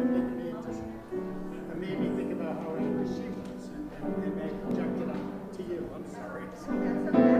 It made me think about how angry she was, and it may have projected on to you. I'm sorry. That's okay. That's okay.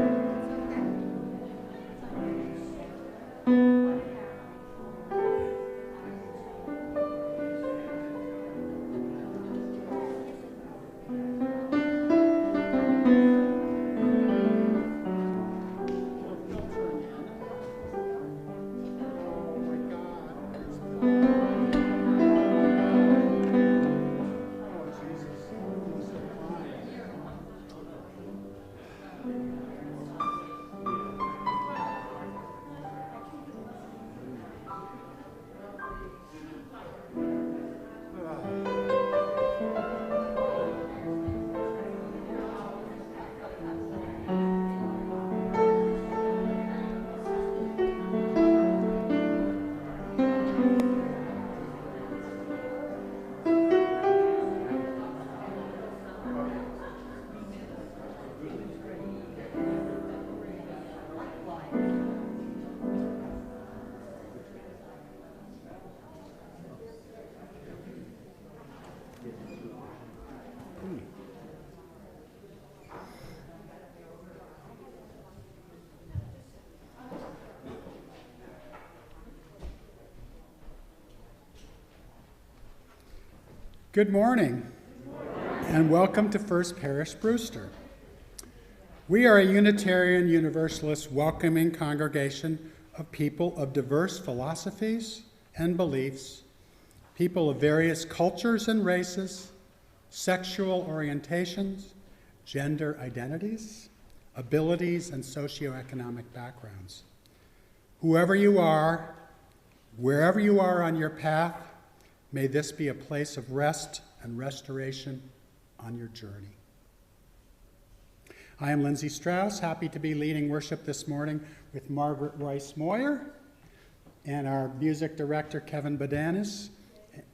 Good morning, and welcome to First Parish Brewster. We are a Unitarian Universalist welcoming congregation of people of diverse philosophies and beliefs, people of various cultures and races, sexual orientations, gender identities, abilities, and socioeconomic backgrounds. Whoever you are, wherever you are on your path, may this be a place of rest and restoration on your journey. I am Lindsay Strauss, happy to be leading worship this morning with Margaret Royce-Moyer and our music director, Kevin Badanis,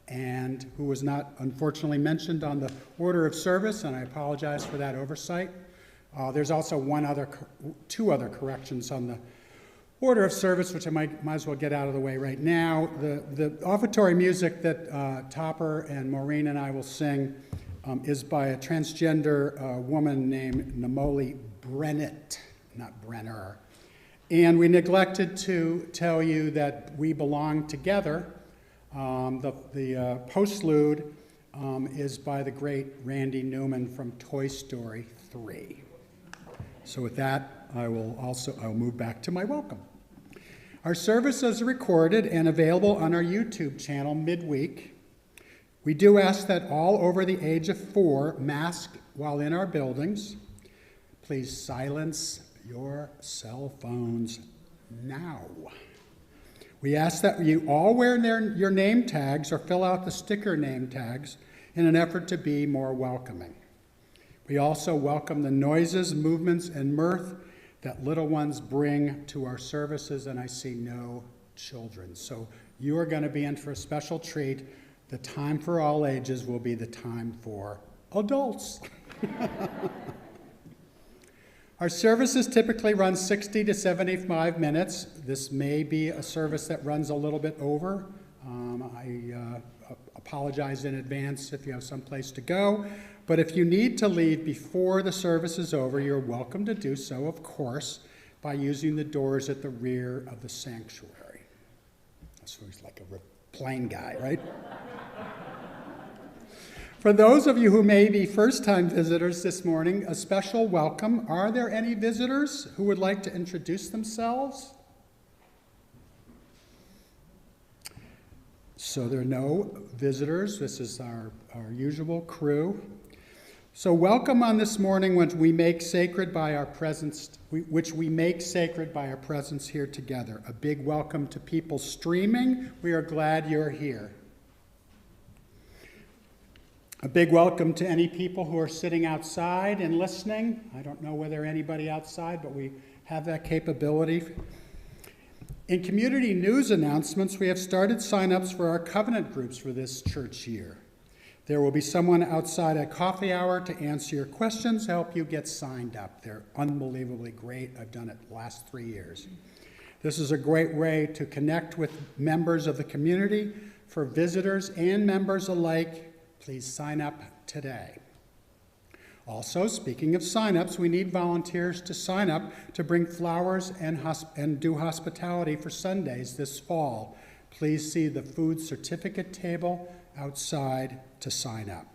and who was not unfortunately mentioned on the order of service, and I apologize for that oversight. There's also two other corrections on the order of service, which I might as well get out of the way right now. The offertory music that Topper and Maureen and I will sing is by a transgender woman named Namoli Brennett, not Brenner. And we neglected to tell you that we belong together. The postlude is by the great Randy Newman from Toy Story 3. So with that, I'll move back to my welcome. Our service is recorded and available on our YouTube channel midweek. We do ask that all over the age of 4 mask while in our buildings. Please silence your cell phones now. We ask that you all wear your name tags or fill out the sticker name tags in an effort to be more welcoming. We also welcome the noises, movements, and mirth that little ones bring to our services, and I see no children. So you are going to be in for a special treat. The time for all ages will be the time for adults. Our services typically run 60 to 75 minutes. This may be a service that runs a little bit over. I apologize in advance if you have someplace to go. But if you need to leave before the service is over, you're welcome to do so, of course, by using the doors at the rear of the sanctuary. So he's like a plain guy, right? For those of you who may be first-time visitors this morning, a special welcome. Are there any visitors who would like to introduce themselves? So there are no visitors. This is our usual crew. So welcome on this morning, which we make sacred by our presence here together. A big welcome to people streaming. We are glad you're here. A big welcome to any people who are sitting outside and listening. I don't know whether anybody outside, but we have that capability. In community news announcements, we have started sign-ups for our covenant groups for this church year. There will be someone outside at coffee hour to answer your questions, help you get signed up. They're unbelievably great. I've done it the last 3 years. This is a great way to connect with members of the community, For visitors and members alike, please sign up today. Also, speaking of sign-ups, we need volunteers to sign up to bring flowers and do hospitality for Sundays this fall. Please see the food certificate table outside to sign up.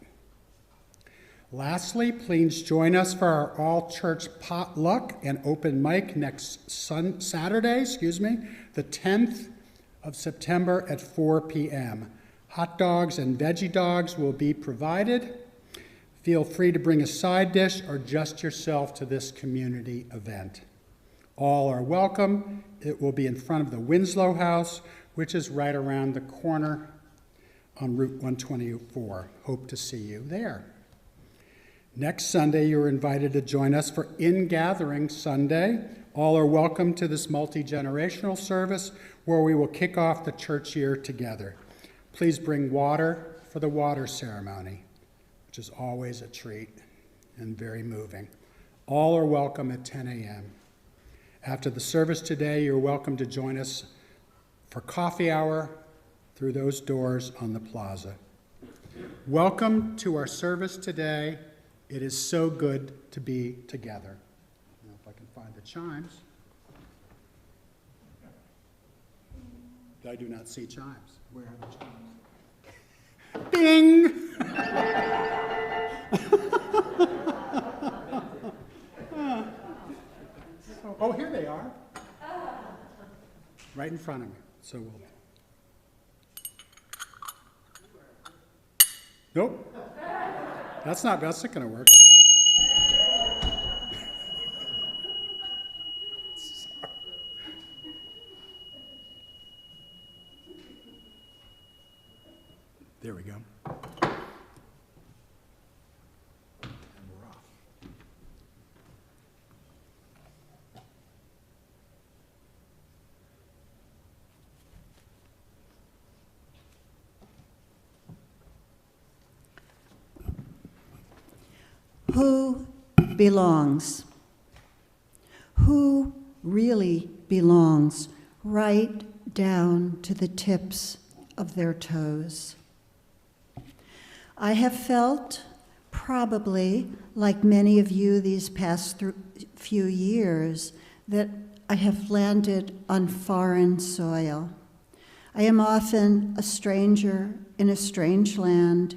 Lastly, please join us for our all-church potluck and open mic next Saturday, the 10th of September at 4 p.m. Hot dogs and veggie dogs will be provided. Feel free to bring a side dish or just yourself to this community event. All are welcome. It will be in front of the Winslow House, which is right around the corner on Route 124. Hope to see you there. Next Sunday, you're invited to join us for In-Gathering Sunday. All are welcome to this multi-generational service where we will kick off the church year together. Please bring water for the water ceremony, which is always a treat and very moving. All are welcome at 10 a.m. After the service today, you're welcome to join us for coffee hour through those doors on the plaza. Welcome to our service today. It is so good to be together. I don't know if I can find the chimes. I do not see chimes. Where are the chimes? Bing! Oh, here they are. Right in front of me. So we'll... Nope. That's not going to work. There we go. And we're off. Who belongs? Who really belongs right down to the tips of their toes? I have felt, probably like many of you these past few years, that I have landed on foreign soil. I am often a stranger in a strange land,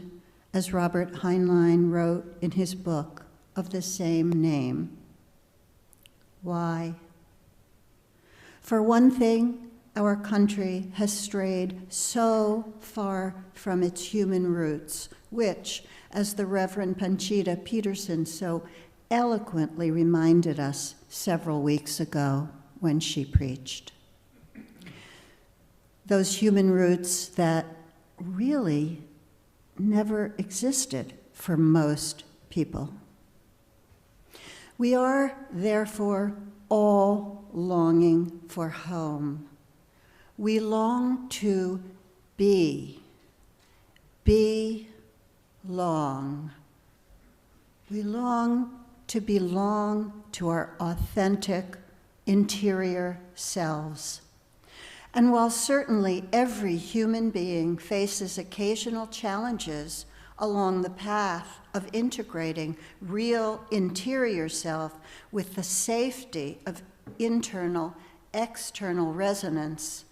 as Robert Heinlein wrote in his book of the same name. Why? For one thing, our country has strayed so far from its human roots, which, as the Reverend Panchita Peterson so eloquently reminded us several weeks ago when she preached. Those human roots that really never existed for most people. We are, therefore, all longing for home. We long to belong. We long to belong to our authentic interior selves. And while certainly every human being faces occasional challenges along the path of integrating real interior self with the safety of internal, external resonance,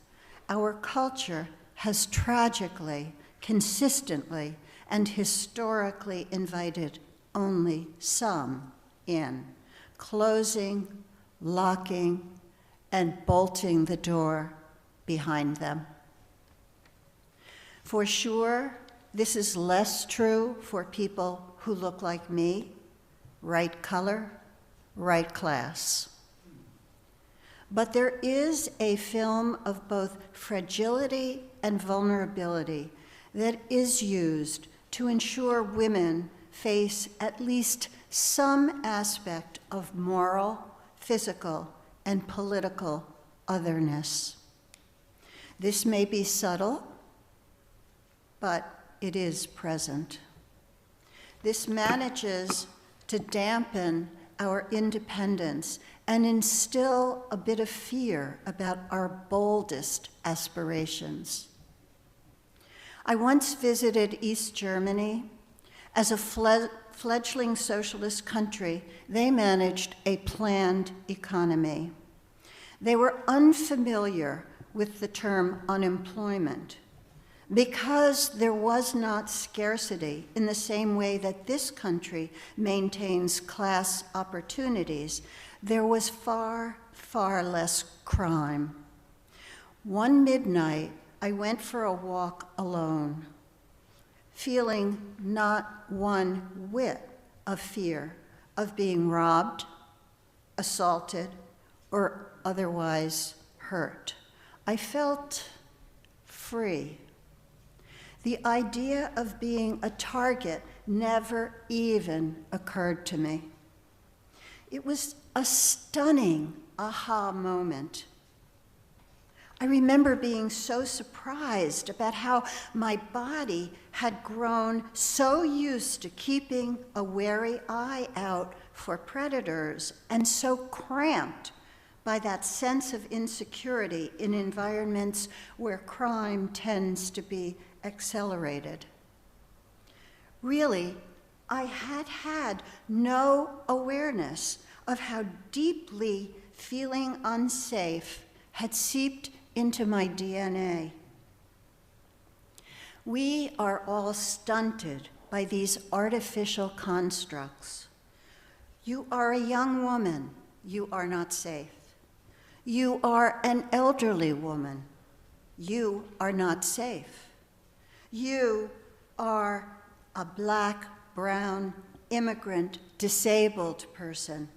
our culture has tragically, consistently, and historically invited only some in, closing, locking, and bolting the door behind them. For sure, this is less true for people who look like me, right color, right class. But there is a film of both fragility and vulnerability that is used to ensure women face at least some aspect of moral, physical, and political otherness. This may be subtle, but it is present. This manages to dampen our independence and instill a bit of fear about our boldest aspirations. I once visited East Germany. As a fledgling socialist country, they managed a planned economy. They were unfamiliar with the term unemployment. Because there was not scarcity in the same way that this country maintains class opportunities, there was far, far less crime. One midnight, I went for a walk alone, feeling not one whit of fear of being robbed, assaulted, or otherwise hurt. I felt free. The idea of being a target never even occurred to me. It was a stunning aha moment. I remember being so surprised about how my body had grown so used to keeping a wary eye out for predators and so cramped by that sense of insecurity in environments where crime tends to be accelerated. Really, I had had no awareness of how deeply feeling unsafe had seeped into my DNA. We are all stunted by these artificial constructs. You are a young woman, you are not safe. You are an elderly woman, you are not safe. You are a black, brown, immigrant, disabled person.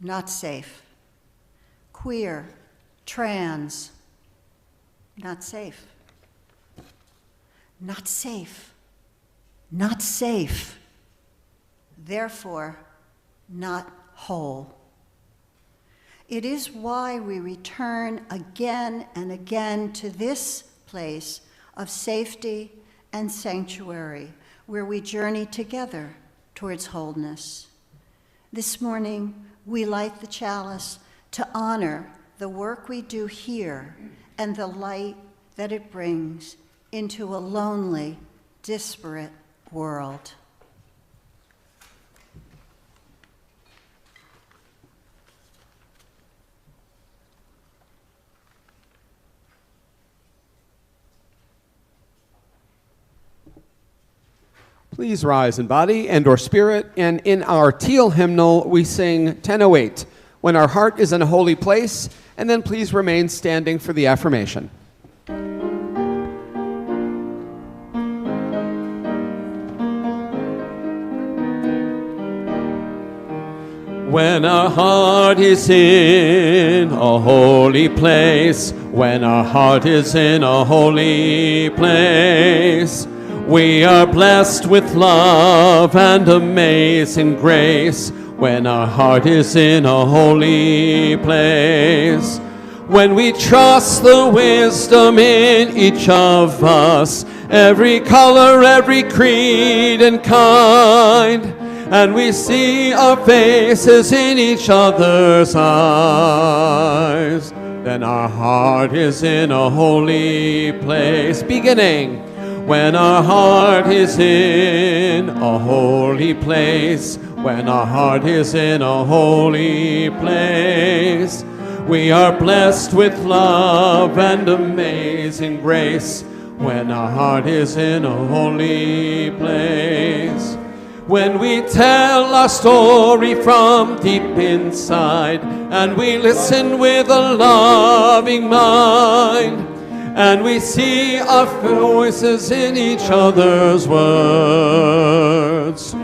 Not safe. Queer, trans, not safe. Not safe. Not safe. Therefore, not whole. It is why we return again and again to this place of safety and sanctuary, where we journey together towards wholeness. This morning, we light the chalice to honor the work we do here and the light that it brings into a lonely, disparate world. Please rise in body and or spirit, and in our teal hymnal we sing 1008, When Our Heart is in a Holy Place, and then please remain standing for the affirmation. When our heart is in a holy place, when our heart is in a holy place, we are blessed with love and amazing grace. When our heart is in a holy place, when we trust the wisdom in each of us, every color, every creed and kind, and we see our faces in each other's eyes, then our heart is in a holy place. Beginning. When our heart is in a holy place, when our heart is in a holy place, we are blessed with love and amazing grace. When our heart is in a holy place, when we tell our story from deep inside, and we listen with a loving mind, and we see our voices in each other's words,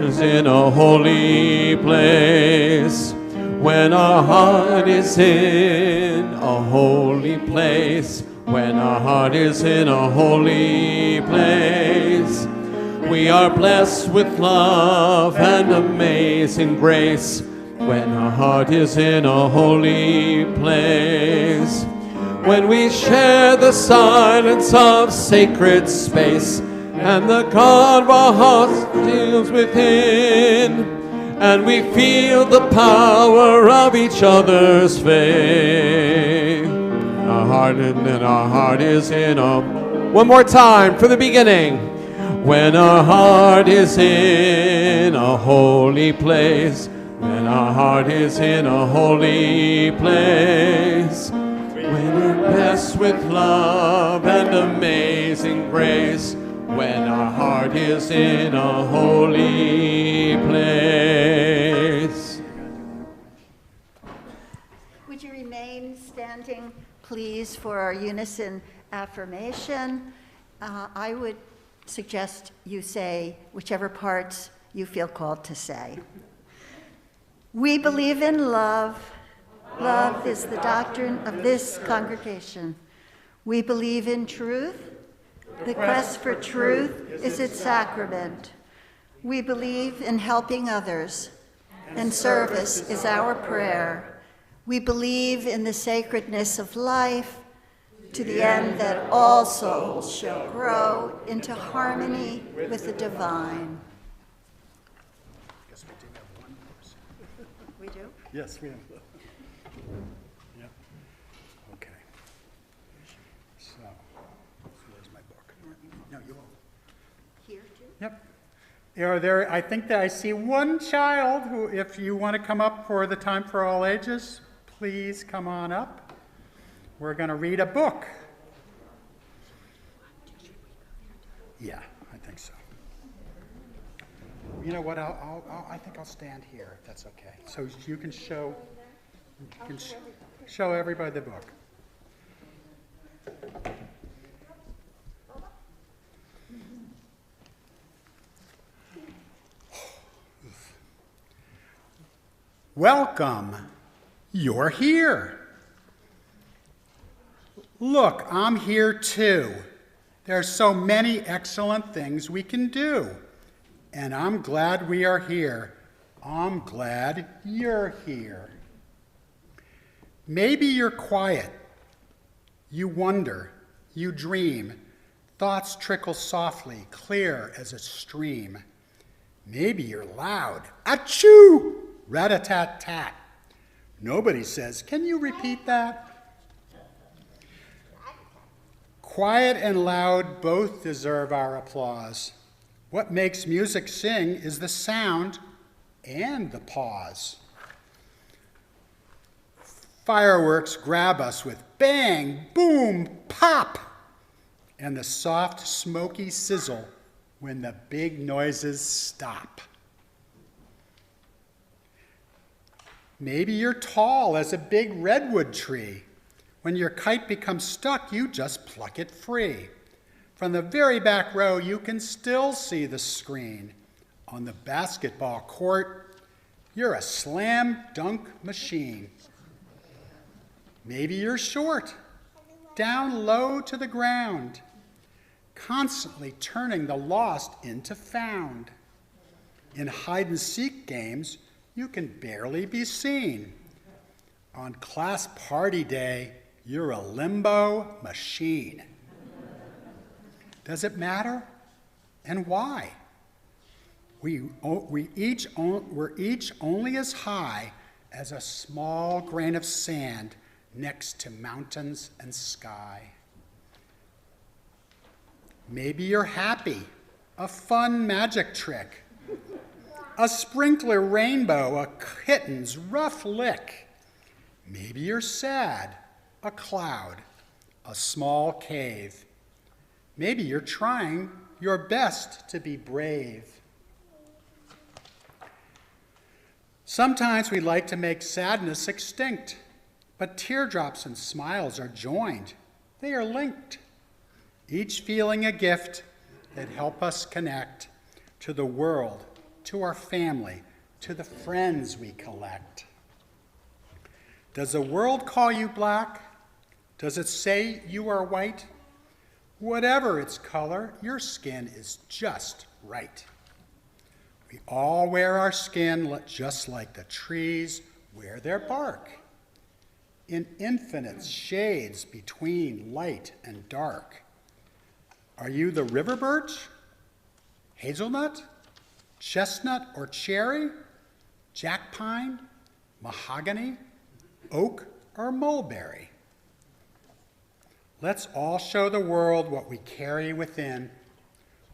is in a holy place. When our heart is in a holy place, when our heart is in a holy place, we are blessed with love and amazing grace. When our heart is in a holy place, when we share the silence of sacred space, and the God of our hearts deals within, and we feel the power of each other's faith. Our heart is in a One more time for the beginning. When our heart is in a holy place, when our heart is in a holy place, when we're blessed with love and amazing grace, when our heart is in a holy place. Would you remain standing, please, for our Unison Affirmation? I would suggest you say whichever parts you feel called to say. We believe in love. Love is the doctrine of this congregation. We believe in truth. The quest for truth is its sacrament. We believe in helping others, and service is our prayer. We believe in the sacredness of life, to the end that all souls shall grow into harmony with the divine. Guess we do have one person. We do? Yes, we have. Yep. Okay. So, where's my book? No, you all. Here too? Yep. Are there, I think that I see one child who, if you want to come up for the Time for All Ages, please come on up. We're going to read a book. Yeah, I think so. You know what? I think I'll stand here if that's okay. So you can show everybody the book. Welcome. You're here. Look, I'm here too. There are so many excellent things we can do. And I'm glad we are here. I'm glad you're here. Maybe you're quiet. You wonder. You dream. Thoughts trickle softly, clear as a stream. Maybe you're loud. Achoo! Rat-a-tat-tat. Nobody says, can you repeat that? Quiet and loud both deserve our applause. What makes music sing is the sound and the pause. Fireworks grab us with bang, boom, pop, and the soft, smoky sizzle when the big noises stop. Maybe you're tall as a big redwood tree. When your kite becomes stuck, you just pluck it free. From the very back row, you can still see the screen. On the basketball court, you're a slam dunk machine. Maybe you're short, down low to the ground, constantly turning the lost into found. In hide and seek games, you can barely be seen. On class party day, you're a limbo machine. Does it matter? And why? We're each only as high as a small grain of sand next to mountains and sky. Maybe you're happy, a fun magic trick, a sprinkler rainbow, a kitten's rough lick. Maybe you're sad, a cloud, a small cave. Maybe you're trying your best to be brave. Sometimes we like to make sadness extinct, but teardrops and smiles are joined. They are linked, each feeling a gift that help us connect to the world, to our family, to the friends we collect. Does the world call you black? Does it say you are white? Whatever its color, your skin is just right. We all wear our skin just like the trees wear their bark, in infinite shades between light and dark. Are you the river birch, hazelnut, chestnut or cherry, jack pine, mahogany, oak or mulberry? Let's all show the world what we carry within,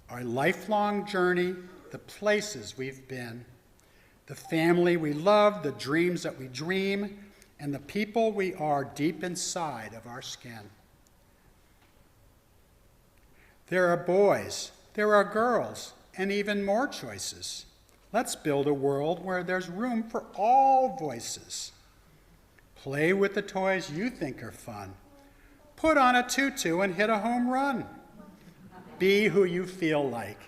our lifelong journey, the places we've been, the family we love, the dreams that we dream, and the people we are deep inside of our skin. There are boys, there are girls, and even more choices. Let's build a world where there's room for all voices. Play with the toys you think are fun. Put on a tutu and hit a home run. Be who you feel like.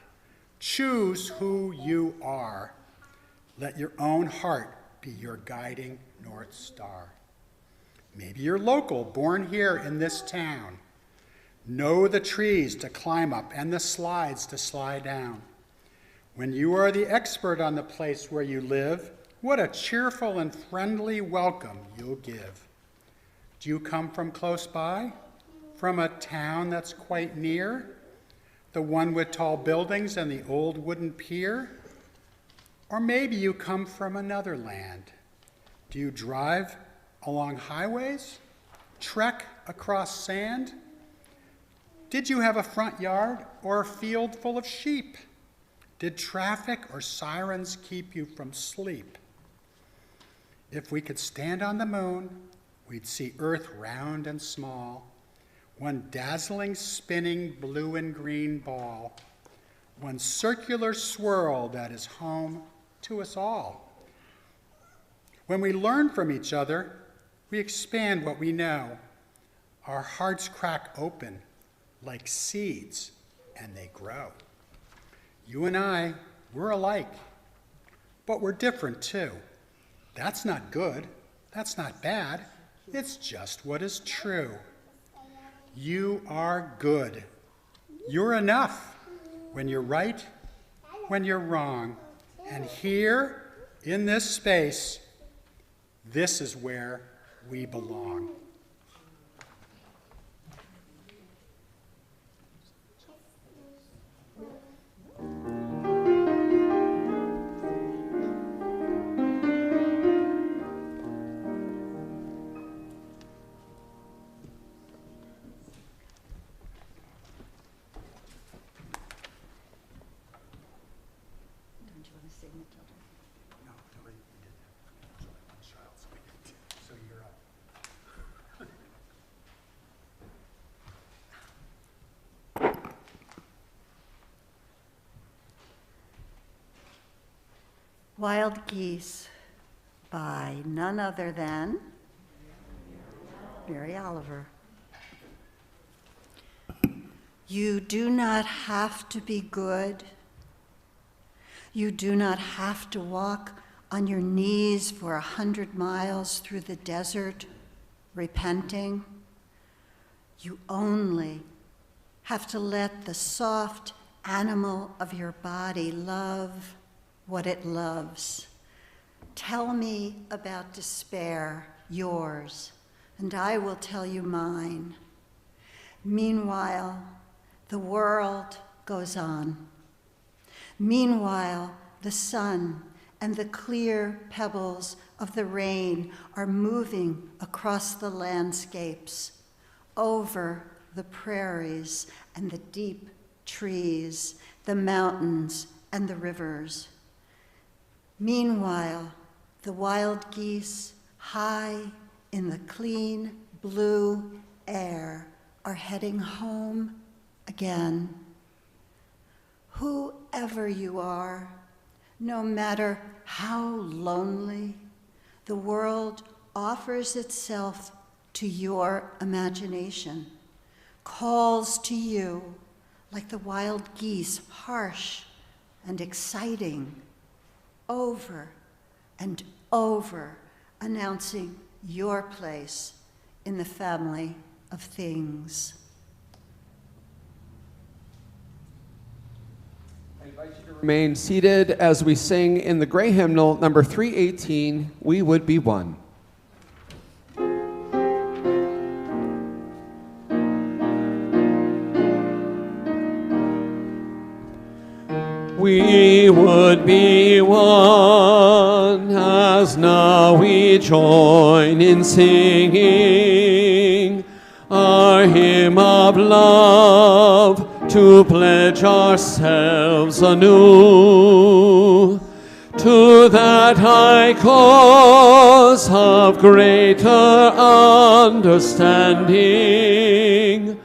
Choose who you are. Let your own heart be your guiding North Star. Maybe you're local, born here in this town. Know the trees to climb up and the slides to slide down. When you are the expert on the place where you live, what a cheerful and friendly welcome you'll give. Do you come from close by? From a town that's quite near? The one with tall buildings and the old wooden pier? Or maybe you come from another land. Do you drive along highways? Trek across sand? Did you have a front yard or a field full of sheep? Did traffic or sirens keep you from sleep? If we could stand on the moon, we'd see Earth round and small, one dazzling spinning blue and green ball, one circular swirl that is home to us all. When we learn from each other, we expand what we know. Our hearts crack open like seeds, and they grow. You and I, we're alike, but we're different too. That's not good, that's not bad, it's just what is true. You are good. You're enough when you're right, when you're wrong. And here, in this space, this is where we belong. Wild Geese by none other than Mary Oliver. You do not have to be good. You do not have to walk on your knees for 100 miles through the desert, repenting. You only have to let the soft animal of your body love what it loves. Tell me about despair, yours, and I will tell you mine. Meanwhile, the world goes on. Meanwhile, the sun and the clear pebbles of the rain are moving across the landscapes, over the prairies and the deep trees, the mountains and the rivers. Meanwhile, the wild geese, high in the clean blue air, are heading home again. Whoever you are, no matter how lonely, the world offers itself to your imagination, calls to you like the wild geese, harsh and exciting, over and over, announcing your place in the family of things. I invite you to remain seated as we sing in the Gray Hymnal, number 318, We Would Be One. We would be one as now we join in singing our hymn of love, to pledge ourselves anew to that high cause of greater understanding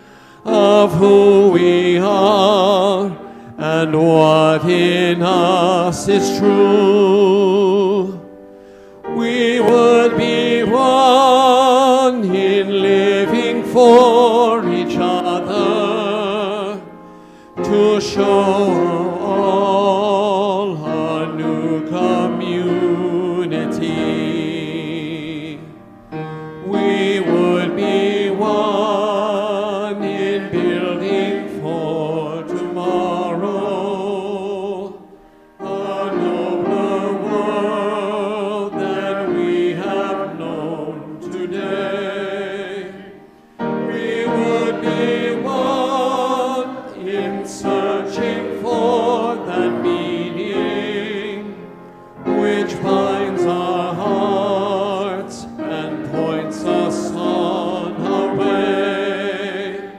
of who we are and what in us is true. We would be one in living for each other, to show all a new community. We would be one in building for tomorrow, a nobler world than we have known today. We would be one in searching for that meaning which binds our hearts and points us on our way.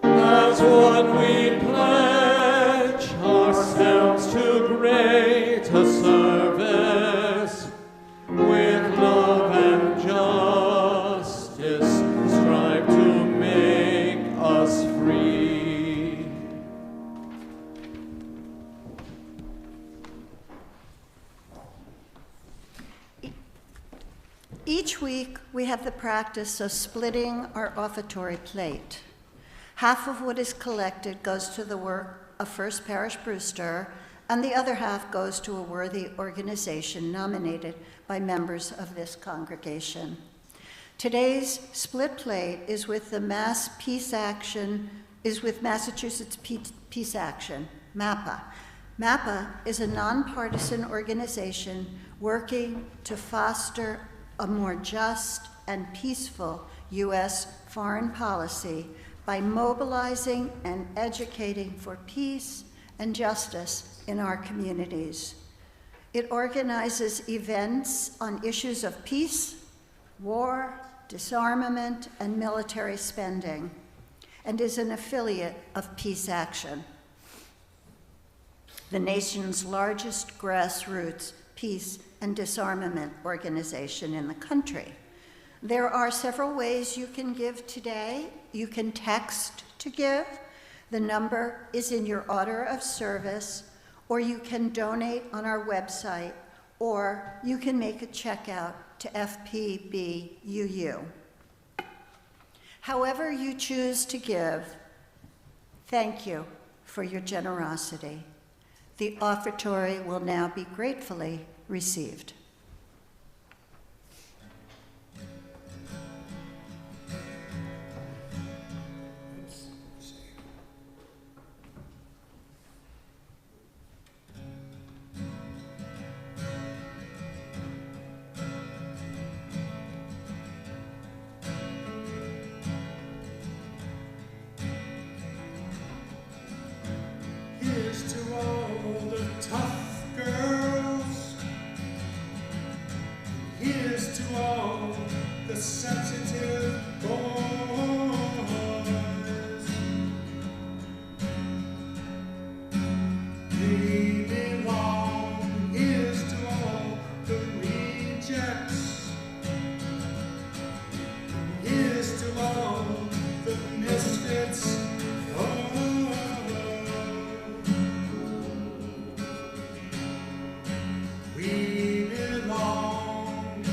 As one we pledge ourselves to greater service, with love and justice strive to make us free. Each week, we have the practice of splitting our offertory plate. Half of what is collected goes to the work of First Parish Brewster, and the other half goes to a worthy organization nominated by members of this congregation. Today's split plate is with Massachusetts Peace Action, MAPA. MAPA is a nonpartisan organization working to foster a more just and peaceful U.S. foreign policy by mobilizing and educating for peace and justice in our communities. It organizes events on issues of peace, war, disarmament, and military spending, and is an affiliate of Peace Action, the nation's largest grassroots peace and disarmament organization in the country. There are several ways you can give today. You can text to give. The number is in your order of service, or you can donate on our website, or you can make a check out to FPBUU. However you choose to give, thank you for your generosity. The offertory will now be gratefully received. Here's to all the tough girls. Here's to all the sensitive boys. We belong. Here's to all the rejects. Here's to all the misfits. We belong.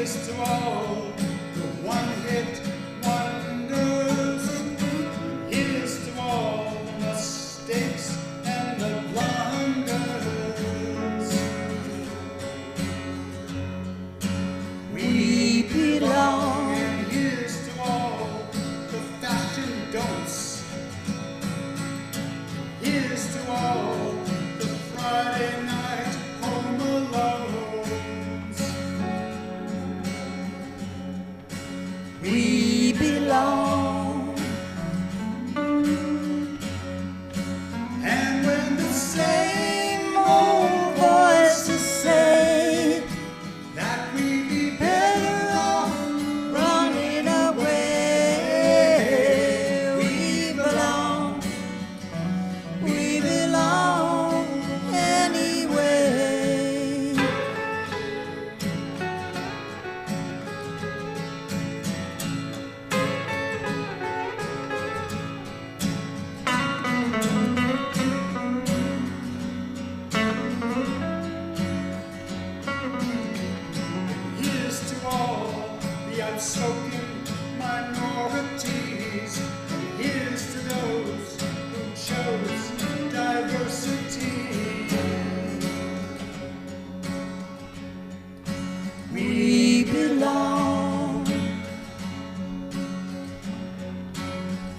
Here's to all the one-hit wonders. Here's to all the mistakes and the blunders. We belong. And here's to all the fashion don'ts. Here's to all the Friday night home alones. We belong. And when the same old voices say that we'd be better off running away, we belong. We belong anyway. Here's to all the outspoken minorities. Here's to those who chose diversity. We belong.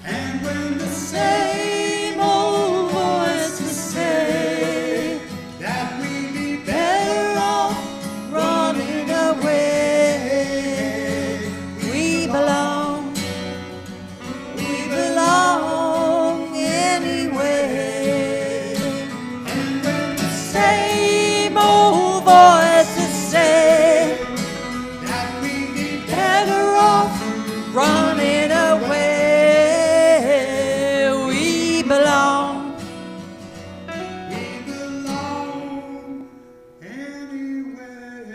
And when the same old voices say that we'd be better off running away, we belong. We belong anyway. And when the same old voices say that we'd be better off running away, we belong. We belong anyway.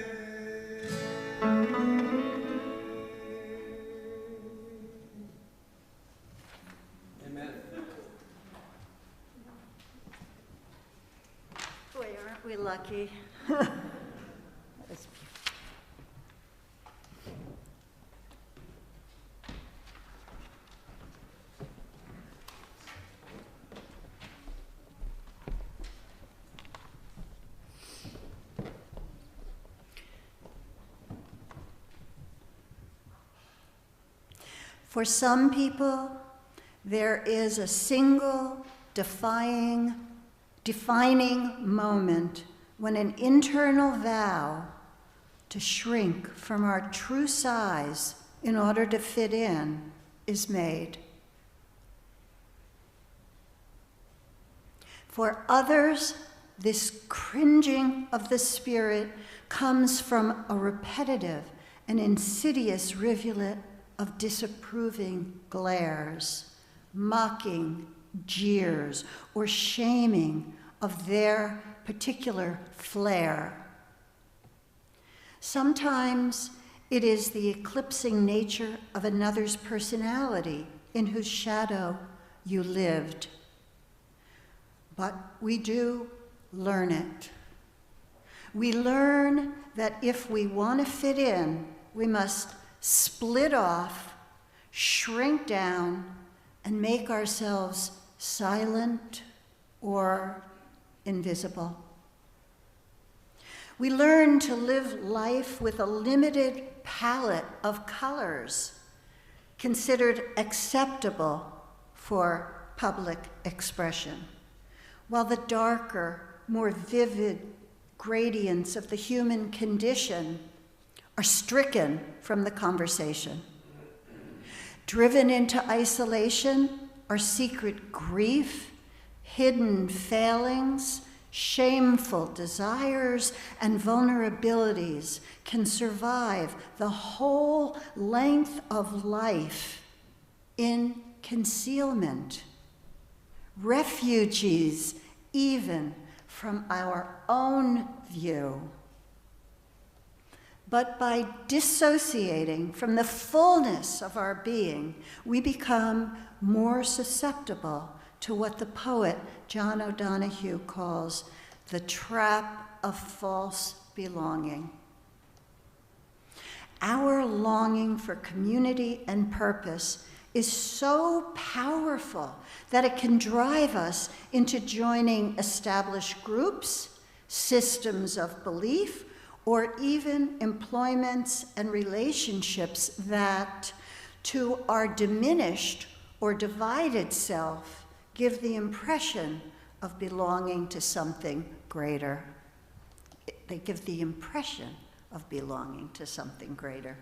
Boy, aren't we lucky? That was beautiful. For some people, there is a single defining moment when an internal vow to shrink from our true size in order to fit in is made. For others, this cringing of the spirit comes from a repetitive and insidious rivulet of disapproving glares, mocking jeers, or shaming of their particular flair. Sometimes it is the eclipsing nature of another's personality in whose shadow you lived. But we do learn it. We learn that if we want to fit in, we must split off, shrink down, and make ourselves silent or invisible. We learn to live life with a limited palette of colors considered acceptable for public expression, while the darker, more vivid gradients of the human condition are stricken from the conversation. Driven into isolation are secret grief, hidden failings, shameful desires, and vulnerabilities can survive the whole length of life in concealment. Refugees even from our own view. But by dissociating from the fullness of our being, we become more susceptible to what the poet John O'Donohue calls the trap of false belonging. longing for community and purpose is so powerful that it can drive us into joining established groups, systems of belief, or even employments and relationships that, to our diminished or divided self, give the impression of belonging to something greater. They give the impression of belonging to something greater.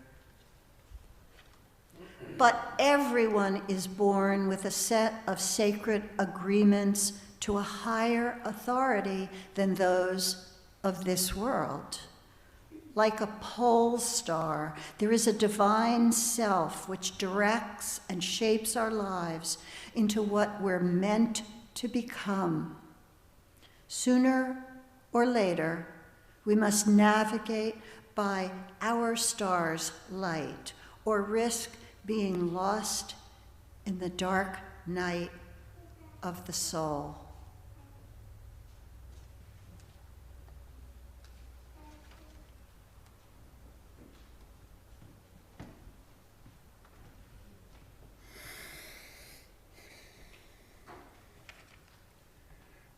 But everyone is born with a set of sacred agreements to a higher authority than those of this world. Like a pole star, there is a divine self which directs and shapes our lives into what we're meant to become. Sooner or later, we must navigate by our star's light or risk being lost in the dark night of the soul.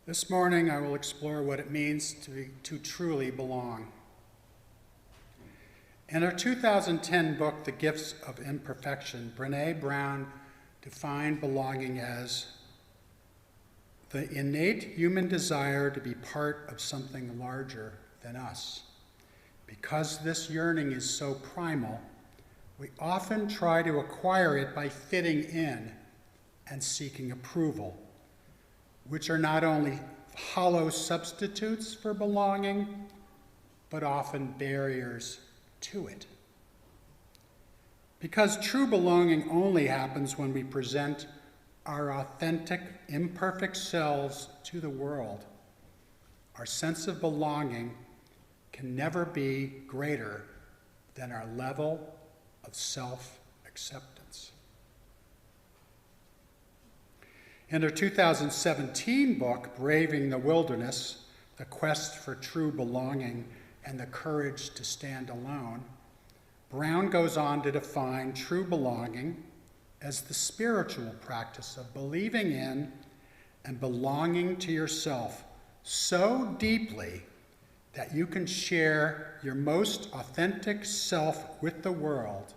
This morning, I will explore what it means to truly belong. In her 2010 book, The Gifts of Imperfection, Brené Brown defined belonging as the innate human desire to be part of something larger than us. Because this yearning is so primal, we often try to acquire it by fitting in and seeking approval, which are not only hollow substitutes for belonging, but often barriers to it. Because true belonging only happens when we present our authentic, imperfect selves to the world, our sense of belonging can never be greater than our level of self-acceptance. In her 2017 book, Braving the Wilderness, The Quest for True Belonging and the Courage to Stand Alone, Brown goes on to define true belonging as the spiritual practice of believing in and belonging to yourself so deeply that you can share your most authentic self with the world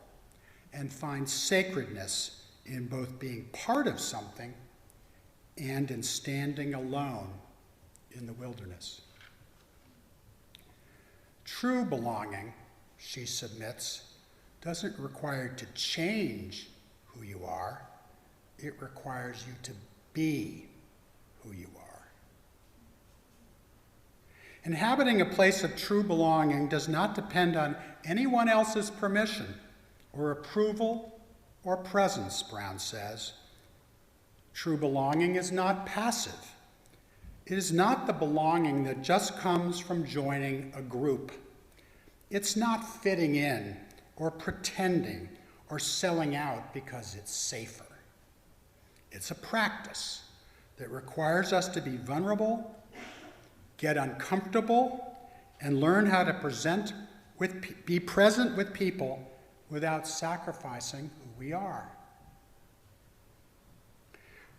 and find sacredness in both being part of something and in standing alone in the wilderness. True belonging, she submits, doesn't require you to change who you are. It requires you to be who you are. Inhabiting a place of true belonging does not depend on anyone else's permission or approval or presence, Brown says. True belonging is not passive. It is not the belonging that just comes from joining a group. It's not fitting in or pretending or selling out because it's safer. It's a practice that requires us to be vulnerable, get uncomfortable, and learn how to be present with people without sacrificing who we are.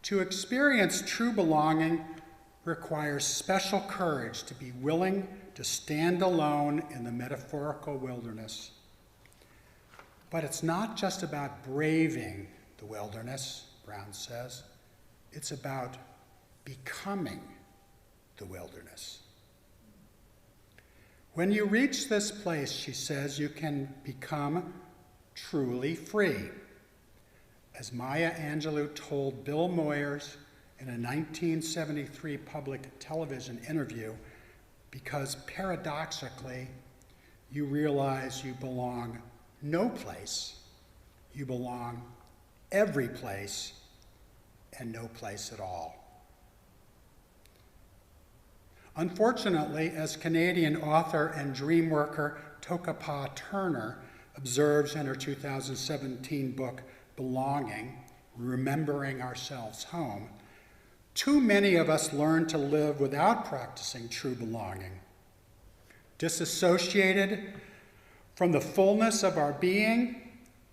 To experience true belonging requires special courage to be willing to stand alone in the metaphorical wilderness. But it's not just about braving the wilderness, Brown says. It's about becoming the wilderness. When you reach this place, she says, you can become truly free. As Maya Angelou told Bill Moyers in a 1973 public television interview, because paradoxically, you realize you belong no place, you belong every place, and no place at all. Unfortunately, as Canadian author and dream worker Tokapa Turner observes in her 2017 book, Belonging, Remembering Ourselves Home, too many of us learn to live without practicing true belonging. Disassociated from the fullness of our being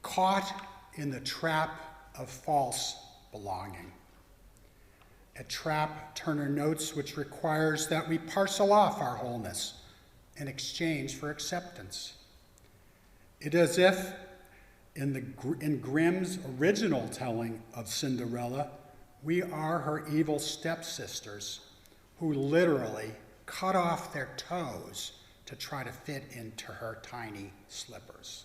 caught in the trap of false belonging. A trap, Turner notes, which requires that we parcel off our wholeness in exchange for acceptance. It is as if, in Grimm's original telling of Cinderella, we are her evil stepsisters who literally cut off their toes to try to fit into her tiny slippers.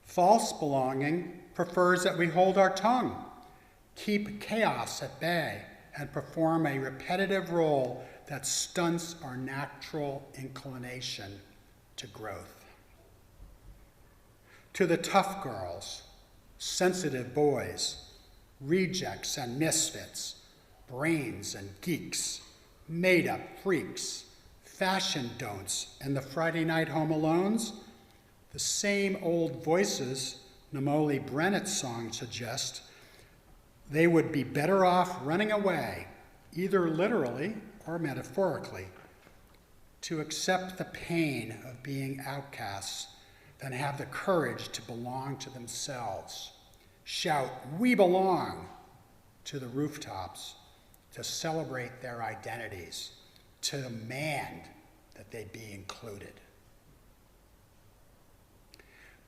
False belonging prefers that we hold our tongue, keep chaos at bay, and perform a repetitive role that stunts our natural inclination to growth. To the tough girls, sensitive boys, rejects and misfits, brains and geeks, made-up freaks, fashion don'ts, and the Friday night home alones, the same old voices Namoli Brennet's song suggests, they would be better off running away, either literally or metaphorically, to accept the pain of being outcasts than have the courage to belong to themselves, shout, "We belong," to the rooftops, to celebrate their identities, to demand that they be included.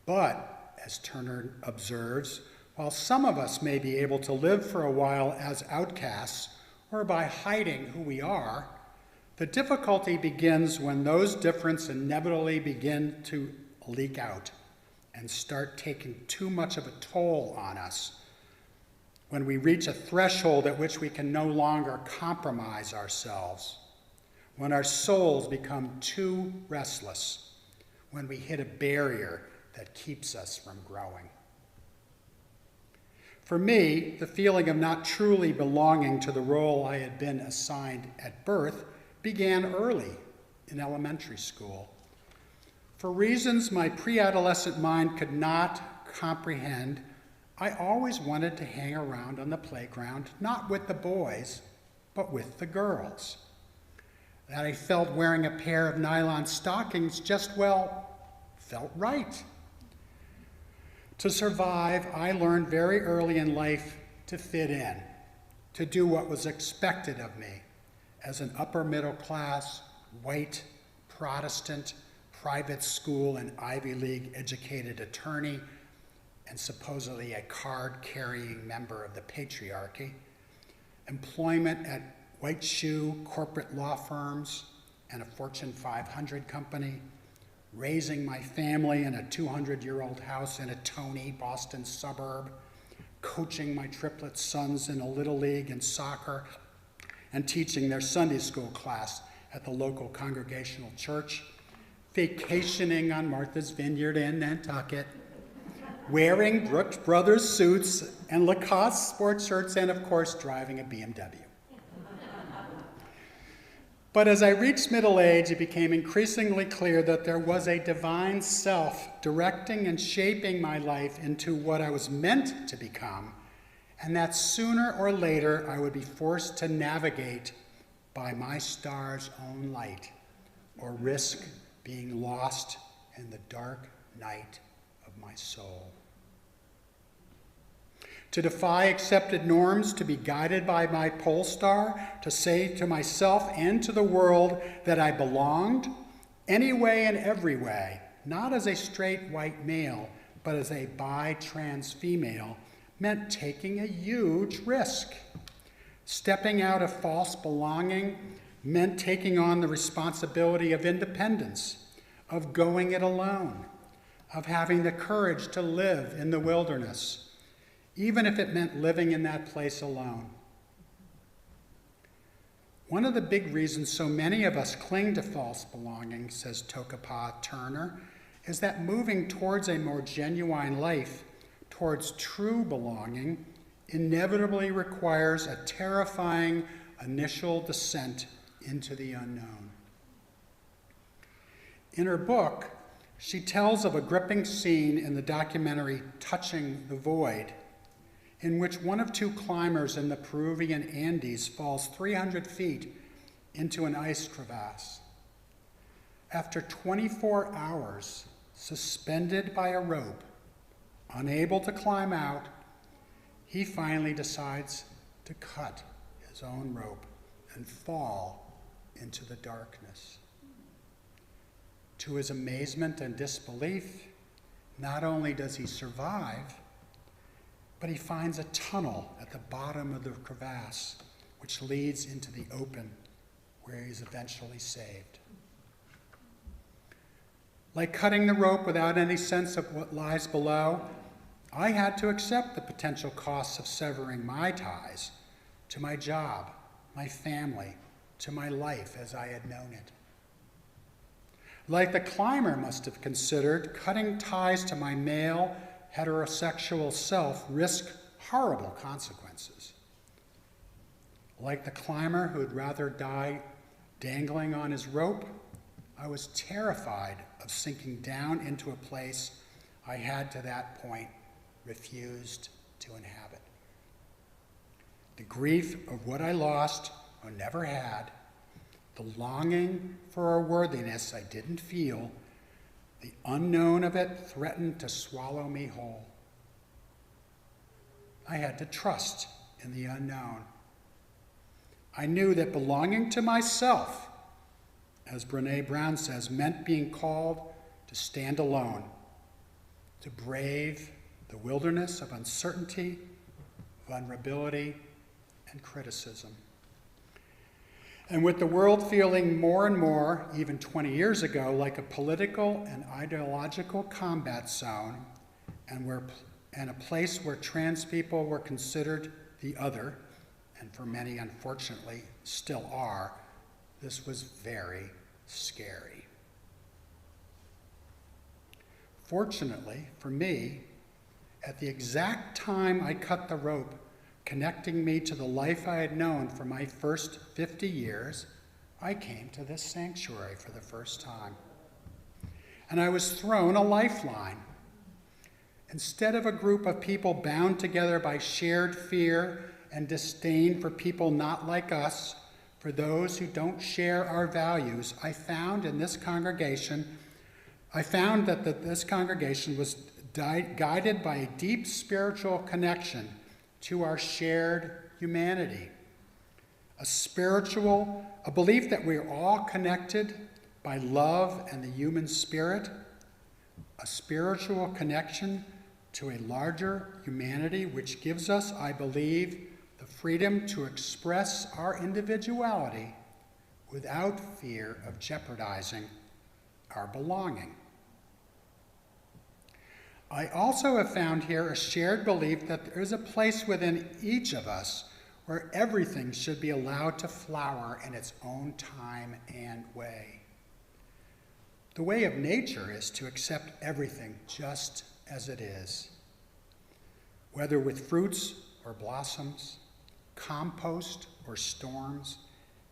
But, as Turner observes, while some of us may be able to live for a while as outcasts or by hiding who we are, the difficulty begins when those differences inevitably begin to leak out and start taking too much of a toll on us, when we reach a threshold at which we can no longer compromise ourselves, when our souls become too restless, when we hit a barrier that keeps us from growing. For me, the feeling of not truly belonging to the role I had been assigned at birth began early in elementary school. For reasons my pre-adolescent mind could not comprehend, I always wanted to hang around on the playground, not with the boys, but with the girls. That I felt wearing a pair of nylon stockings just, well, felt right. To survive, I learned very early in life to fit in, to do what was expected of me as an upper middle class, white, Protestant, private school and Ivy League educated attorney, and supposedly a card-carrying member of the patriarchy, employment at white shoe corporate law firms and a Fortune 500 company, raising my family in a 200-year-old house in a Tony, Boston suburb, coaching my triplet sons in a little league and soccer, and teaching their Sunday school class at the local congregational church, vacationing on Martha's Vineyard in Nantucket, wearing Brooks Brothers suits and Lacoste sports shirts, and of course, driving a BMW. But as I reached middle age, it became increasingly clear that there was a divine self directing and shaping my life into what I was meant to become, and that sooner or later I would be forced to navigate by my star's own light, or risk being lost in the dark night of my soul. To defy accepted norms, to be guided by my pole star, to say to myself and to the world that I belonged, any way and every way, not as a straight white male, but as a bi-trans female, meant taking a huge risk. Stepping out of false belonging meant taking on the responsibility of independence, of going it alone, of having the courage to live in the wilderness, even if it meant living in that place alone. One of the big reasons so many of us cling to false belonging, says Tokapa Turner, is that moving towards a more genuine life, towards true belonging, inevitably requires a terrifying initial descent into the unknown. In her book, she tells of a gripping scene in the documentary Touching the Void, in which one of two climbers in the Peruvian Andes falls 300 feet into an ice crevasse. After 24 hours, suspended by a rope, unable to climb out, he finally decides to cut his own rope and fall into the darkness. To his amazement and disbelief, not only does he survive, but he finds a tunnel at the bottom of the crevasse, which leads into the open, where he is eventually saved. Like cutting the rope without any sense of what lies below, I had to accept the potential costs of severing my ties to my job, my family, to my life as I had known it. Like the climber must have considered, cutting ties to my male, heterosexual self risked horrible consequences. Like the climber who'd rather die dangling on his rope, I was terrified of sinking down into a place I had to that point refused to inhabit. The grief of what I lost or never had, the longing for a worthiness I didn't feel, the unknown of it threatened to swallow me whole. I had to trust in the unknown. I knew that belonging to myself, as Brené Brown says, meant being called to stand alone, to brave the wilderness of uncertainty, vulnerability, and criticism. And with the world feeling more and more, even 20 years ago, like a political and ideological combat zone, and a place where trans people were considered the other, and for many, unfortunately, still are, this was very scary. Fortunately for me, at the exact time I cut the rope connecting me to the life I had known for my first 50 years, I came to this sanctuary for the first time. And I was thrown a lifeline. Instead of a group of people bound together by shared fear and disdain for people not like us, for those who don't share our values, I found that this congregation was guided by a deep spiritual connection to our shared humanity, a belief that we are all connected by love and the human spirit, a spiritual connection to a larger humanity which gives us, I believe, the freedom to express our individuality without fear of jeopardizing our belonging. I also have found here a shared belief that there is a place within each of us where everything should be allowed to flower in its own time and way. The way of nature is to accept everything just as it is, whether with fruits or blossoms, compost or storms,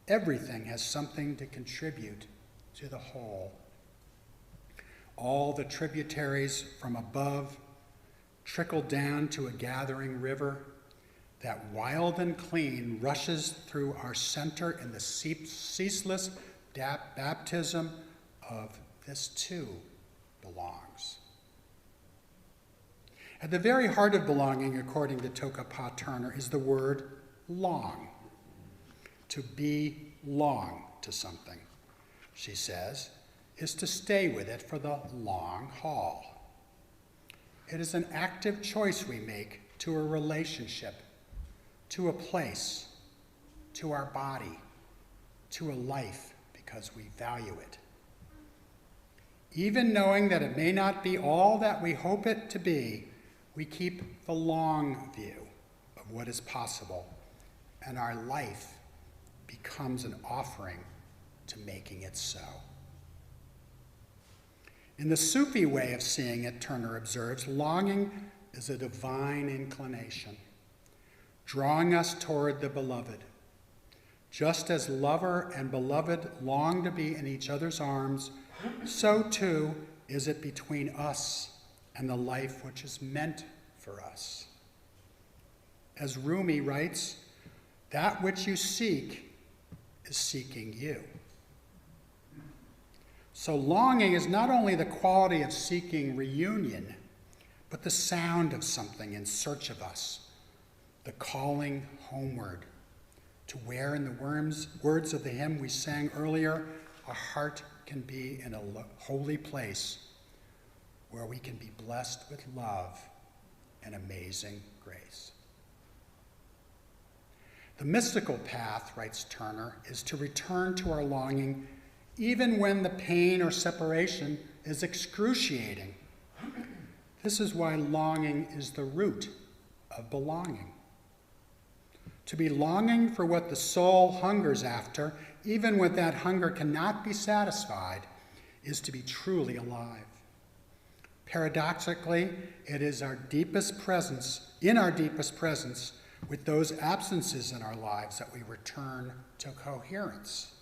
everything has something to contribute to the whole. All the tributaries from above trickle down to a gathering river that wild and clean rushes through our center in the ceaseless baptism of this too belongs. At the very heart of belonging, according to Tokapa Turner, is the word long. To belong to something, she says, is to stay with it for the long haul. It is an active choice we make to a relationship, to a place, to our body, to a life, because we value it. Even knowing that it may not be all that we hope it to be, we keep the long view of what is possible, and our life becomes an offering to making it so. In the Sufi way of seeing it, Turner observes, longing is a divine inclination, drawing us toward the beloved. Just as lover and beloved long to be in each other's arms, so too is it between us and the life which is meant for us. As Rumi writes, that which you seek is seeking you. So longing is not only the quality of seeking reunion, but the sound of something in search of us, the calling homeward, to where, in the words of the hymn we sang earlier, a heart can be in a holy place where we can be blessed with love and amazing grace. The mystical path, writes Turner, is to return to our longing even when the pain or separation is excruciating. This is why longing is the root of belonging. To be longing for what the soul hungers after, even when that hunger cannot be satisfied, is to be truly alive. Paradoxically, it is in our deepest presence, with those absences in our lives, that we return to coherence.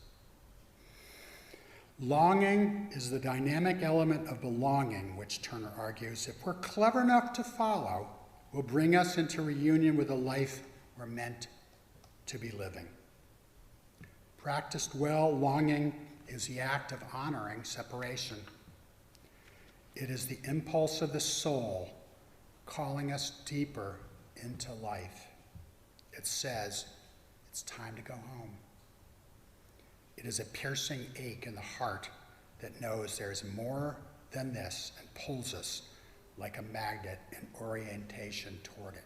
Longing is the dynamic element of belonging, which Turner argues, if we're clever enough to follow, will bring us into reunion with a life we're meant to be living. Practiced well, longing is the act of honoring separation. It is the impulse of the soul calling us deeper into life. It says, it's time to go home. It is a piercing ache in the heart that knows there is more than this and pulls us like a magnet in orientation toward it.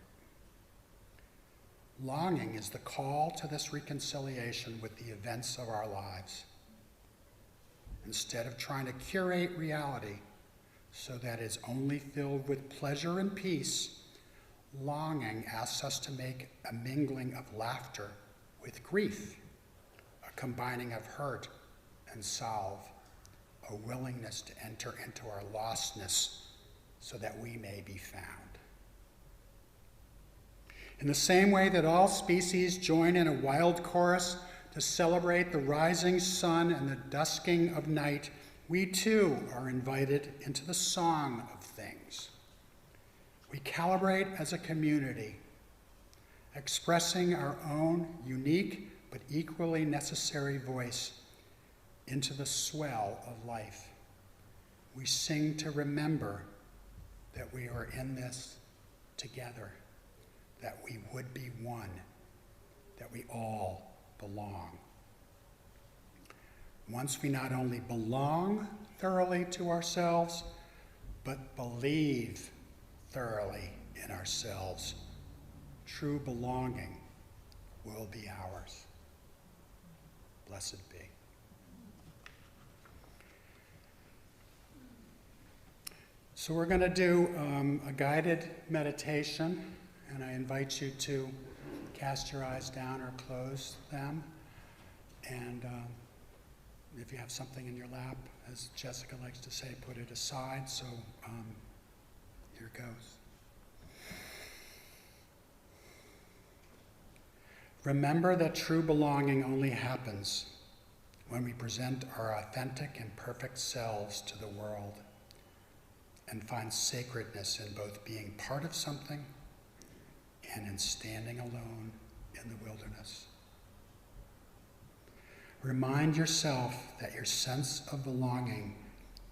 Longing is the call to this reconciliation with the events of our lives. Instead of trying to curate reality so that it's only filled with pleasure and peace, longing asks us to make a mingling of laughter with grief, a combining of hurt and salve, a willingness to enter into our lostness so that we may be found. In the same way that all species join in a wild chorus to celebrate the rising sun and the dusking of night, we too are invited into the song of things. We calibrate as a community, expressing our own unique but equally necessary voice into the swell of life. We sing to remember that we are in this together, that we would be one, that we all belong. Once we not only belong thoroughly to ourselves, but believe thoroughly in ourselves, true belonging will be ours. Blessed be. So we're going to do a guided meditation, and I invite you to cast your eyes down or close them. And if you have something in your lap, as Jessica likes to say, put it aside. So here goes. Remember that true belonging only happens when we present our authentic and perfect selves to the world and find sacredness in both being part of something and in standing alone in the wilderness. Remind yourself that your sense of belonging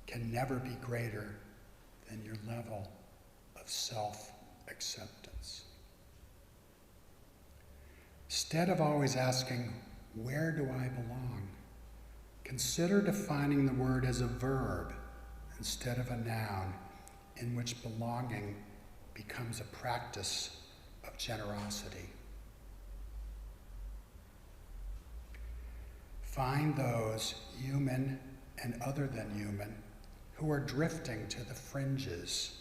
can never be greater than your level of self-acceptance. Instead of always asking, where do I belong? Consider defining the word as a verb instead of a noun, in which belonging becomes a practice of generosity. Find those, human and other than human, who are drifting to the fringes,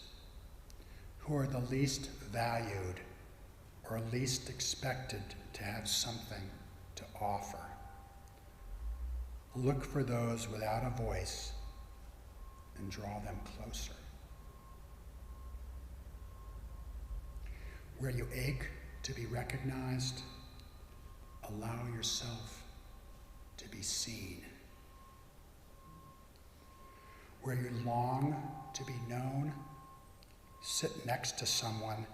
who are the least valued or least expected to have something to offer. Look for those without a voice and draw them closer. Where you ache to be recognized, allow yourself to be seen. Where you long to be known, sit next to someone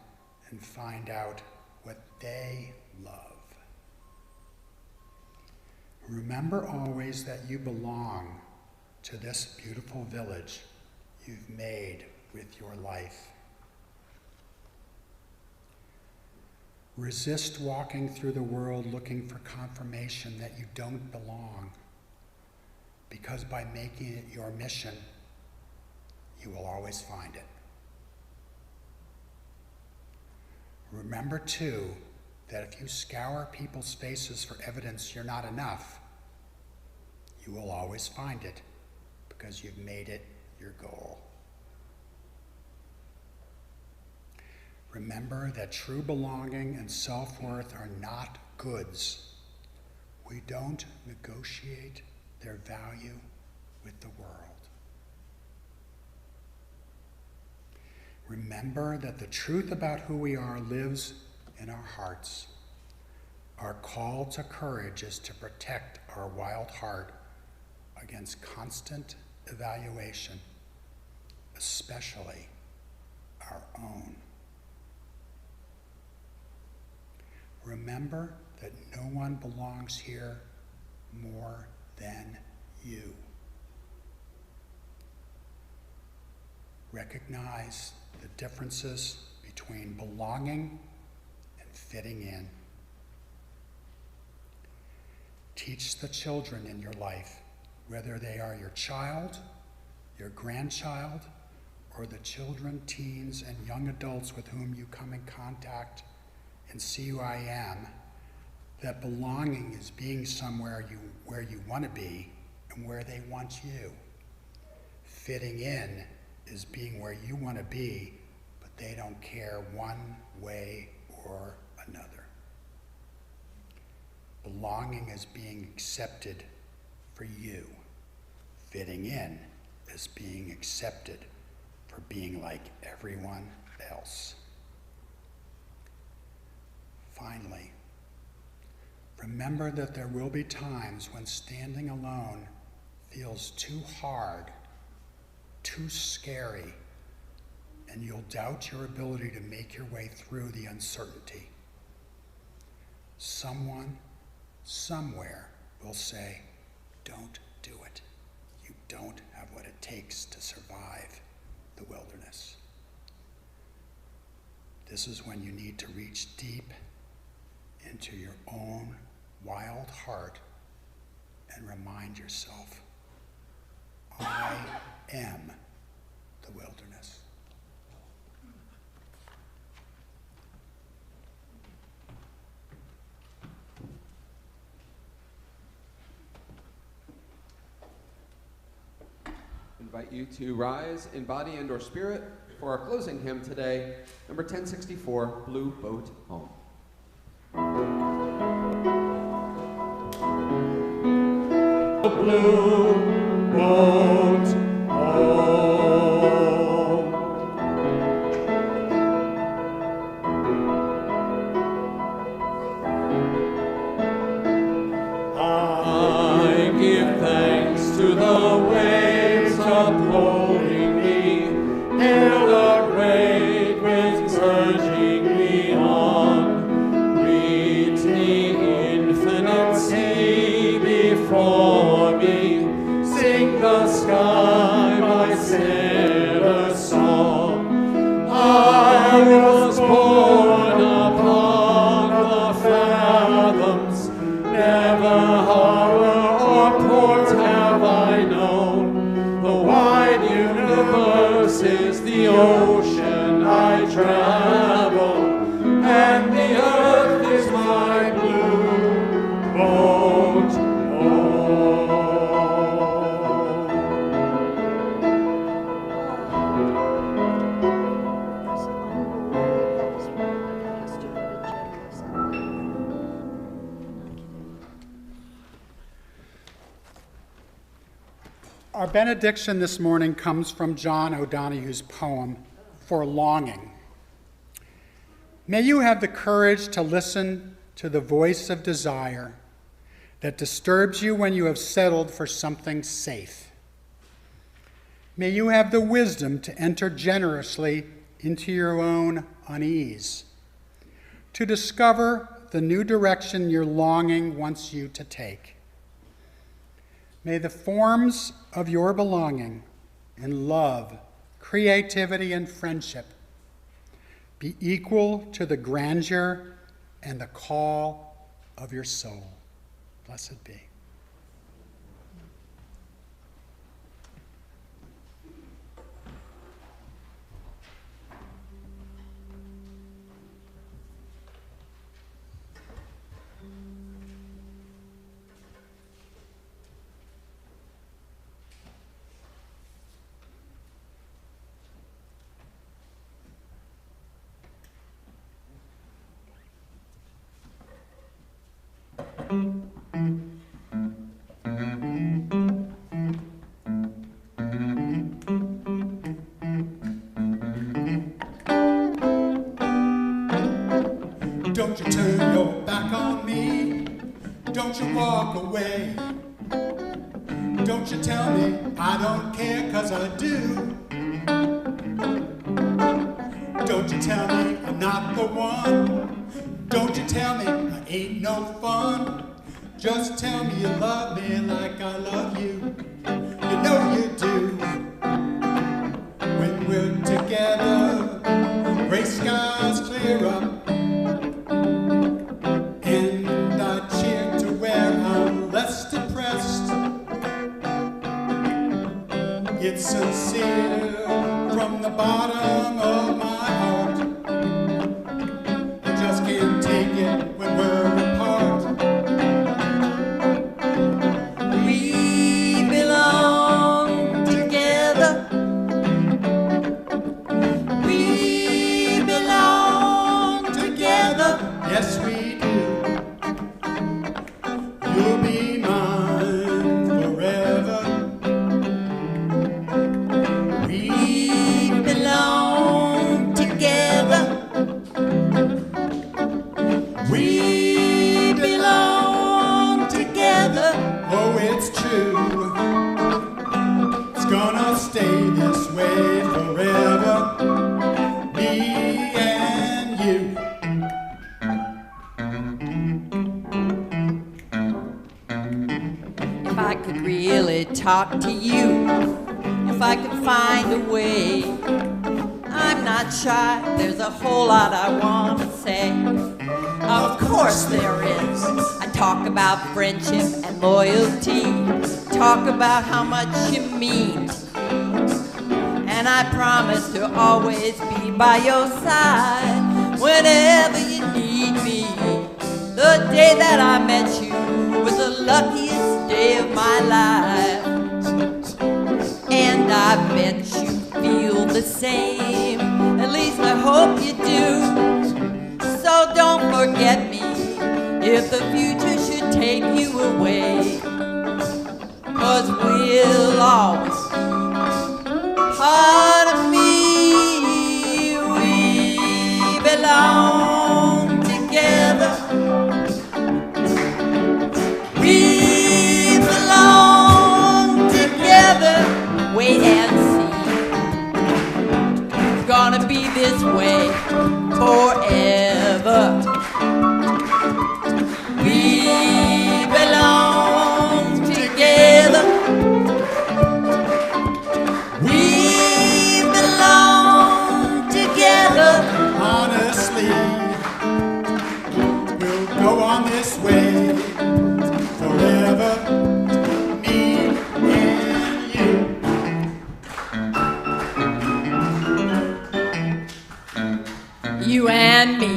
and find out what they love. Remember always that you belong to this beautiful village you've made with your life. Resist walking through the world looking for confirmation that you don't belong, because by making it your mission, you will always find it. Remember, too, that if you scour people's faces for evidence you're not enough, you will always find it, because you've made it your goal. Remember that true belonging and self-worth are not goods. We don't negotiate their value with the world. Remember that the truth about who we are lives in our hearts. Our call to courage is to protect our wild heart against constant evaluation, especially our own. Remember that no one belongs here more than you. Recognize the differences between belonging and fitting in. Teach the children in your life, whether they are your child, your grandchild, or the children, teens, and young adults with whom you come in contact and see who I am, that belonging is being somewhere where you want to be and where they want you. Fitting in is being where you want to be, but they don't care one way or another. Belonging is being accepted for you. Fitting in is being accepted for being like everyone else. Finally, remember that there will be times when standing alone feels too hard, too scary, and you'll doubt your ability to make your way through the uncertainty. Someone, somewhere will say, "Don't do it. You don't have what it takes to survive the wilderness." This is when you need to reach deep into your own wild heart and remind yourself, I am the wilderness. Invite you to rise in body and or spirit for our closing hymn today, number 1064, Blue Boat Home. Blue boat home. I give thanks to the waves upholding me, hail the great winds urging me on, reach the infinite sea before me, sing the sky my sailor's song. I was born upon the fathoms, never harbor or port have I known. The wide universe is the ocean I travel, and the earth is my blue boat home. Our benediction this morning comes from John O'Donoghue's poem, For Longing. May you have the courage to listen to the voice of desire that disturbs you when you have settled for something safe. May you have the wisdom to enter generously into your own unease, to discover the new direction your longing wants you to take. May the forms of your belonging in love, creativity, and friendship be equal to the grandeur and the call of your soul. Blessed be. Don't you turn your back on me. Don't you walk away. Don't you tell me I don't care, 'cause I do. Don't you tell me I'm not the one. Don't you tell me I ain't no fun. Just tell me you love me like I love you. You know you do. When we're together, gray skies clear up. And I cheer to where I'm less depressed. It's sincere from the bottom of my heart. I just can't take it when we're apart. We belong together. We belong together. Yes, we do. You'll be mine forever. We belong together. We belong together. Oh, it's true. It's gonna stay this way forever. Me and you. If I could really talk to you, if I could find a way, I'm not shy, there's a whole lot I want to say. Of course there is. I talk about friendship and loyalty, talk about how much you mean, and I promise to always be by your side whenever you need me. The day that I met you was the luckiest day of my life, and I bet you feel the same. At least I hope you do. So don't forget me if the future should take you away, 'cause we'll always be part of me. We belong together. We belong together. Wait and see. It's gonna be this way forever. We belong together. We belong together. Honestly, we'll go on this way forever. Me and you. You and me.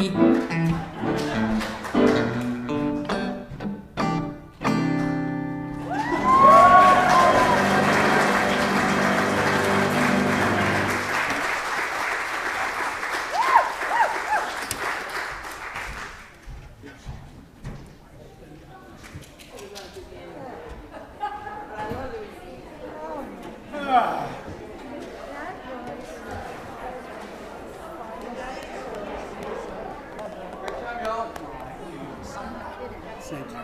Thank you.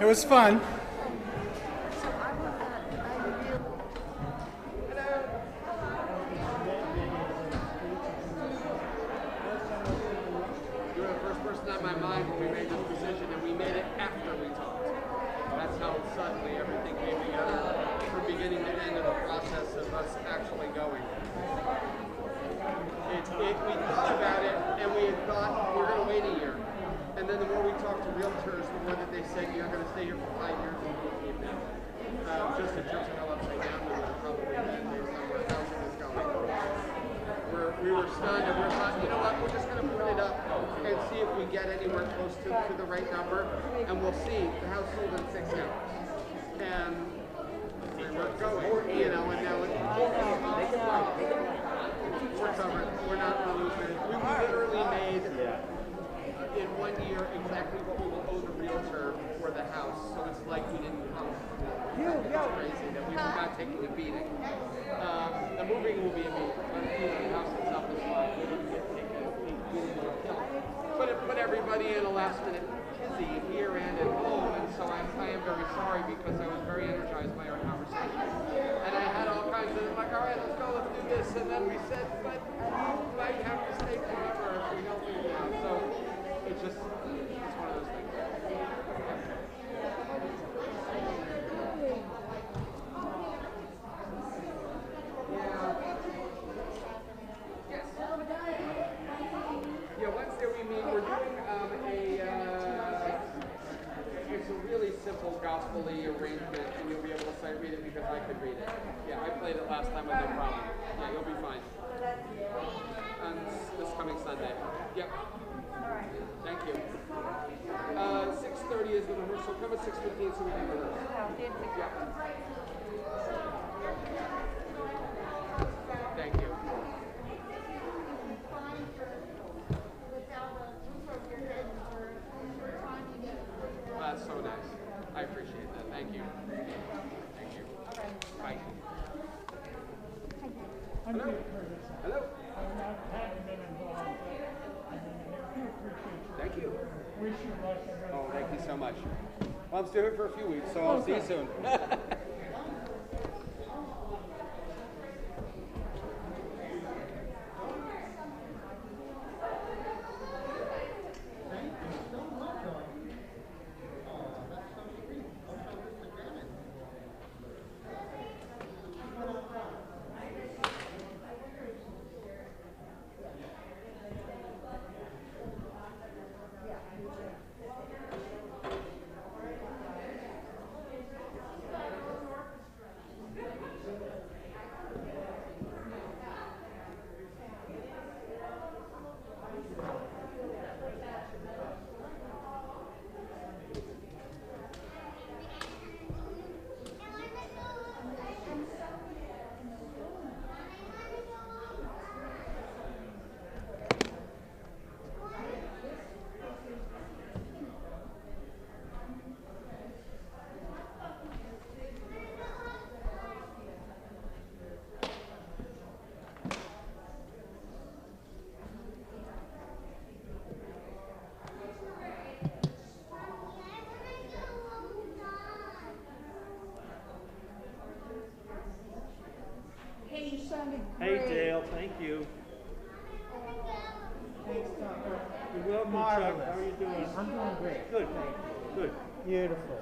It was fun. You were the first person on my mind when we made this decision, and we made it after we talked. were stunned, and we thought, you know what, we're just going to print it up and see if we get anywhere close to the right number, and we'll see. The house sold in 6 hours. And we're going, you know, and now we're covered. We're not losing. We literally made in 1 year exactly what we will owe the realtor for the house. So it's like we didn't come. It's crazy that we were not taking a beating. The moving will be a beat, but the house itself is fine. We didn't get taken. We didn't get killed. But it put everybody in a last minute tizzy here and at home, and so I am very sorry because I was very energized by our conversation. And I had all kinds of like, all right, let's go, let's do this, and then we said, but you might have to stay forever if we don't figure it out. So it's just, it's one of those things. Yeah, Wednesday we meet. We're doing it's a really simple gospel-y arrangement, and you'll be able to sight read it because I could read it. Yeah, I played it last time with no problem. Yeah, you'll be fine. On this coming Sunday. Yep. Thank you. 6:30 is the rehearsal. Come at 6:15 so we can rehearse. Yeah. Thank you. That's so nice. I appreciate that. Thank you. Thank you. Bye. Hello. Hello. Thank you. Oh, thank you so much. Well, I'm still here for a few weeks, so I'll see you soon. Hey, Dale, thank you. You're welcome, Chuck. How are you doing? I'm doing great. Good. Good. Beautiful.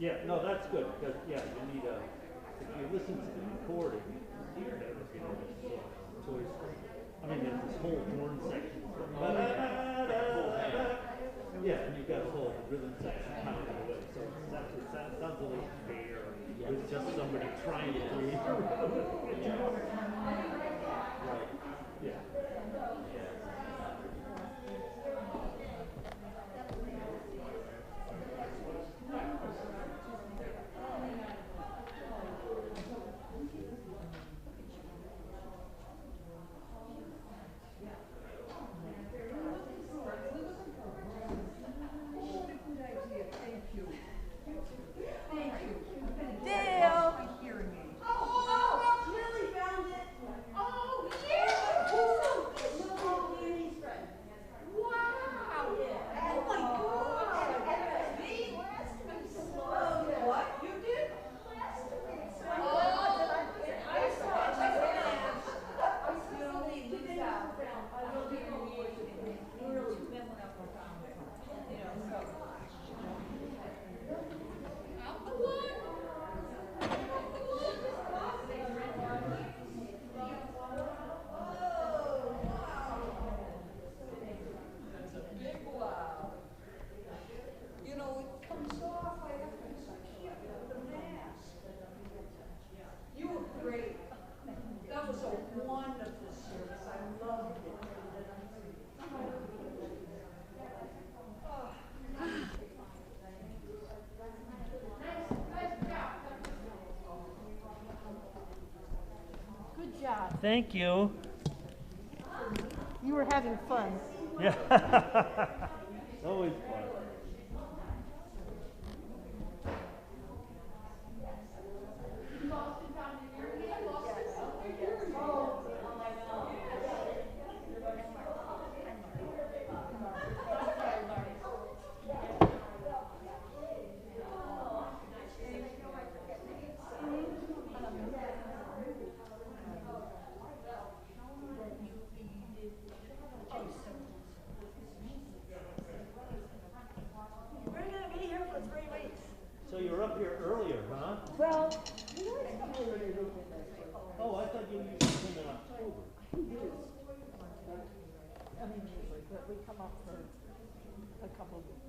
Yeah, no, that's good, because, yeah, you need a, if you listen to the recording, you hear everything on this Toy Story. I mean, there's this whole horn section. Yeah, and you've got a whole rhythm section pounding away, so that sounds a little fair with just somebody trying to read. Right, yeah. Dale! Oh, Lily found it. Oh, Thank you. You were having fun. Yeah. Always fun. So you're up here earlier, huh? Well, Oh, I thought you used to come in October. I mean, usually, but we come up for a couple of